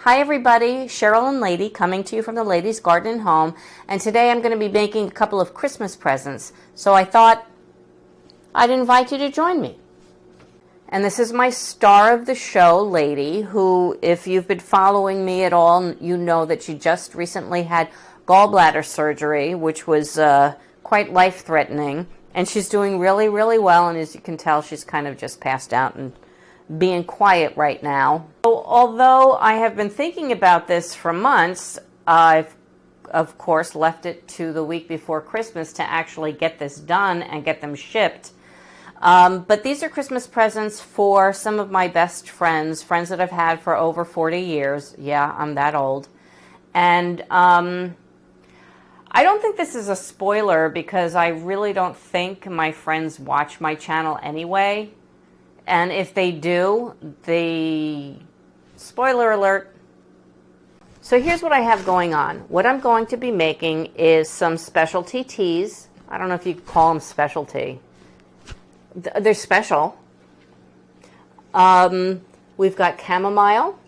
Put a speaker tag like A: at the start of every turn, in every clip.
A: Hi everybody, Cheryl and Lady coming to you from the Ladies Garden and Home, and today I'm going to be making a couple of Christmas presents, so I thought I'd invite you to join me. And this is my star of the show, Lady, who, if you've been following me at all, you know that she just recently had gallbladder surgery, which was quite life-threatening, and she's doing really, really well, and as you can tell, she's kind of just passed out and being quiet right now. So, although I have been thinking about this for months, I've of course left it to the week before Christmas to actually get this done and get them shipped. But these are Christmas presents for some of my best friends that I've had for over 40 years. Yeah, I'm that old. And I don't think this is a spoiler because I really don't think my friends watch my channel anyway. And if they do, spoiler alert. So here's what I have going on. What I'm going to be making is some specialty teas. I don't know if you could call them specialty. They're special. We've got chamomile.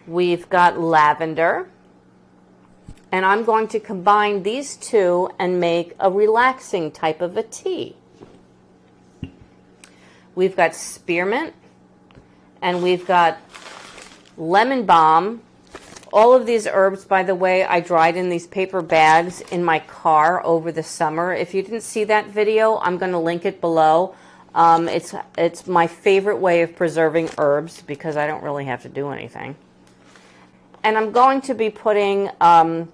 A: We've got lavender. And I'm going to combine these two and make a relaxing type of a tea. We've got spearmint, and we've got lemon balm. All of these herbs, by the way, I dried in these paper bags in my car over the summer. If you didn't see that video, I'm going to link it below. It's my favorite way of preserving herbs because I don't really have to do anything. And I'm going to be putting some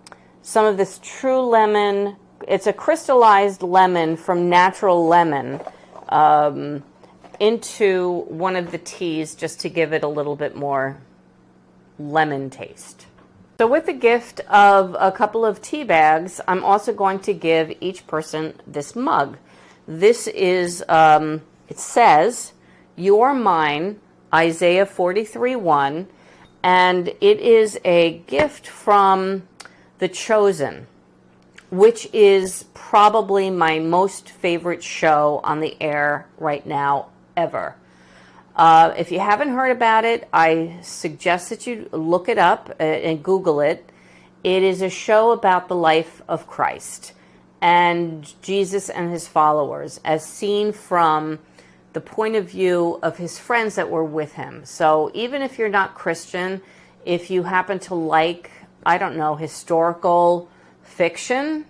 A: of this true lemon. It's a crystallized lemon from Natural Lemon. Into one of the teas just to give it a little bit more lemon taste. So with the gift of a couple of tea bags, I'm also going to give each person this mug. This is, it says, "You are mine," Isaiah 43:1, and it is a gift from The Chosen, which is probably my most favorite show on the air right now ever. If you haven't heard about it, I suggest that you look it up and Google it. It is a show about the life of Christ and Jesus and his followers as seen from the point of view of his friends that were with him. So even if you're not Christian, if you happen to like, I don't know, historical fiction,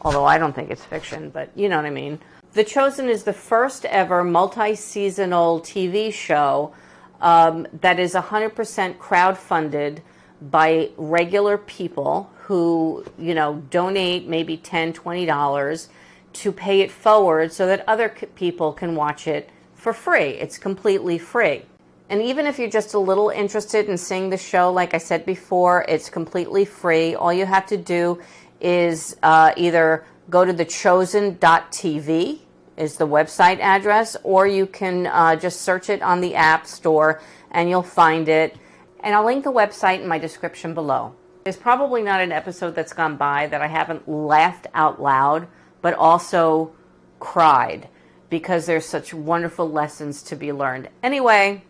A: although I don't think it's fiction, but you know what I mean. The Chosen is the first ever multi-seasonal TV show that is 100% crowdfunded by regular people who, you know, donate maybe $10, $20 to pay it forward so that other people can watch it for free. It's completely free. And even if you're just a little interested in seeing the show, like I said before, it's completely free. All you have to do is either go to thechosen.tv is the website address, or you can just search it on the App Store and you'll find it. And I'll link the website in my description below. There's probably not an episode that's gone by that I haven't laughed out loud, but also cried because there's such wonderful lessons to be learned. Anyway,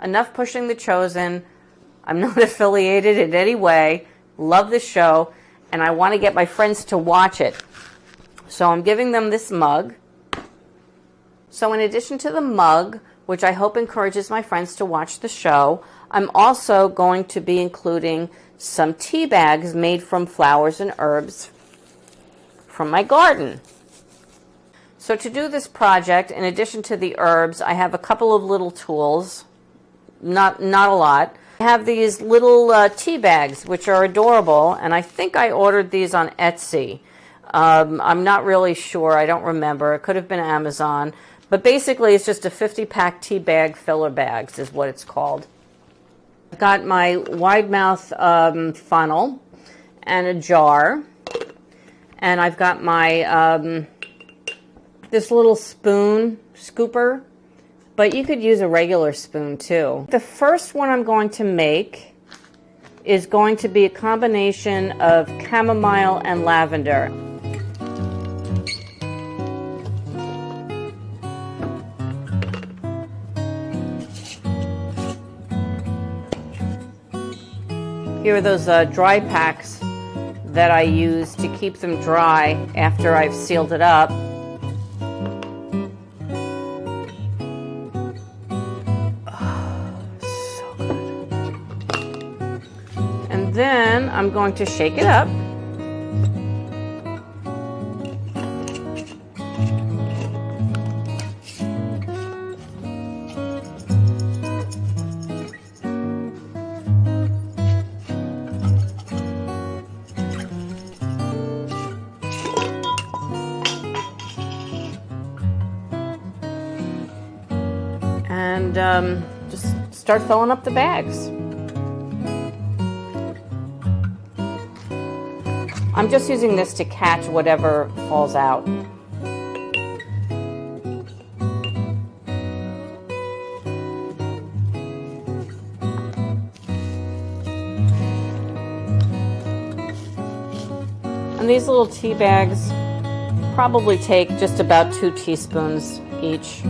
A: enough pushing The Chosen. I'm not affiliated in any way. Love the show, and I want to get my friends to watch it. So I'm giving them this mug. So in addition to the mug, which I hope encourages my friends to watch the show, I'm also going to be including some tea bags made from flowers and herbs from my garden. So to do this project, in addition to the herbs, I have a couple of little tools, not a lot. I have these little tea bags, which are adorable, and I think I ordered these on Etsy. I'm not really sure. I don't remember. It could have been Amazon. But basically, it's just a 50-pack tea bag filler bags is what it's called. I've got my wide mouth funnel and a jar. And I've got my this little spoon scooper. But you could use a regular spoon, too. The first one I'm going to make is going to be a combination of chamomile and lavender. Here are those dry packs that I use to keep them dry after I've sealed it up. So good. And then I'm going to shake it up. And just start filling up the bags. I'm just using this to catch whatever falls out. And these little tea bags probably take just about 2 teaspoons each.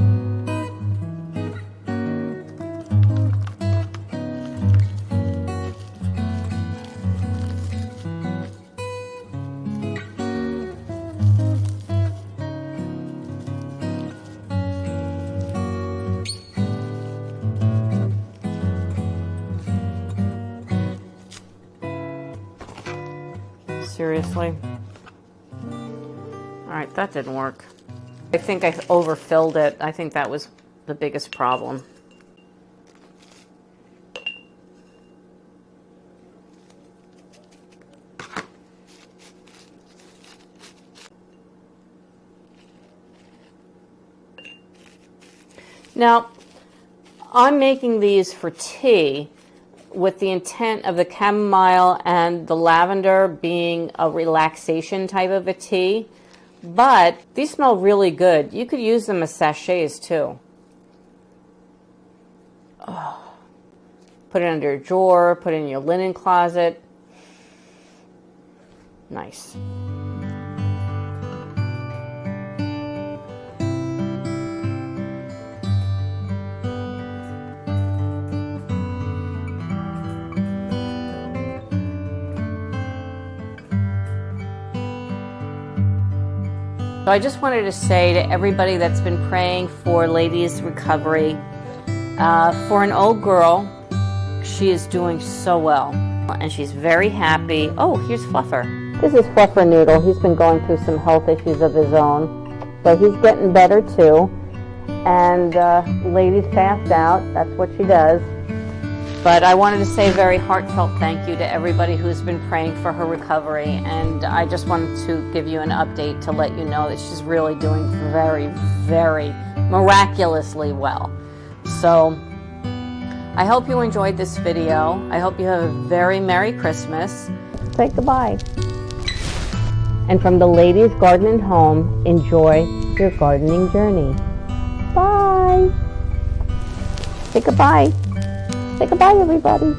A: Seriously? All right, that didn't work. I think I overfilled it. I think that was the biggest problem. Now, I'm making these for tea with the intent of the chamomile and the lavender being a relaxation type of a tea, but these smell really good. You could use them as sachets too. Oh. Put it under your drawer, put it in your linen closet. Nice. So I just wanted to say to everybody that's been praying for Lady's recovery, for an old girl, she is doing so well, and she's very happy. Oh, here's Fluffer. This is Fluffer Noodle. He's been going through some health issues of his own, but he's getting better too. And Lady's passed out. That's what she does. But I wanted to say a very heartfelt thank you to everybody who's been praying for her recovery, and I just wanted to give you an update to let you know that she's really doing very, very miraculously well. So I hope you enjoyed this video. I hope you have a very Merry Christmas. Say goodbye. And from the Ladies Garden and Home, enjoy your gardening journey. Bye. Say goodbye. Say goodbye, everybody.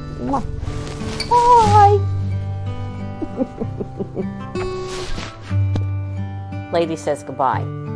A: Bye. Lady says goodbye.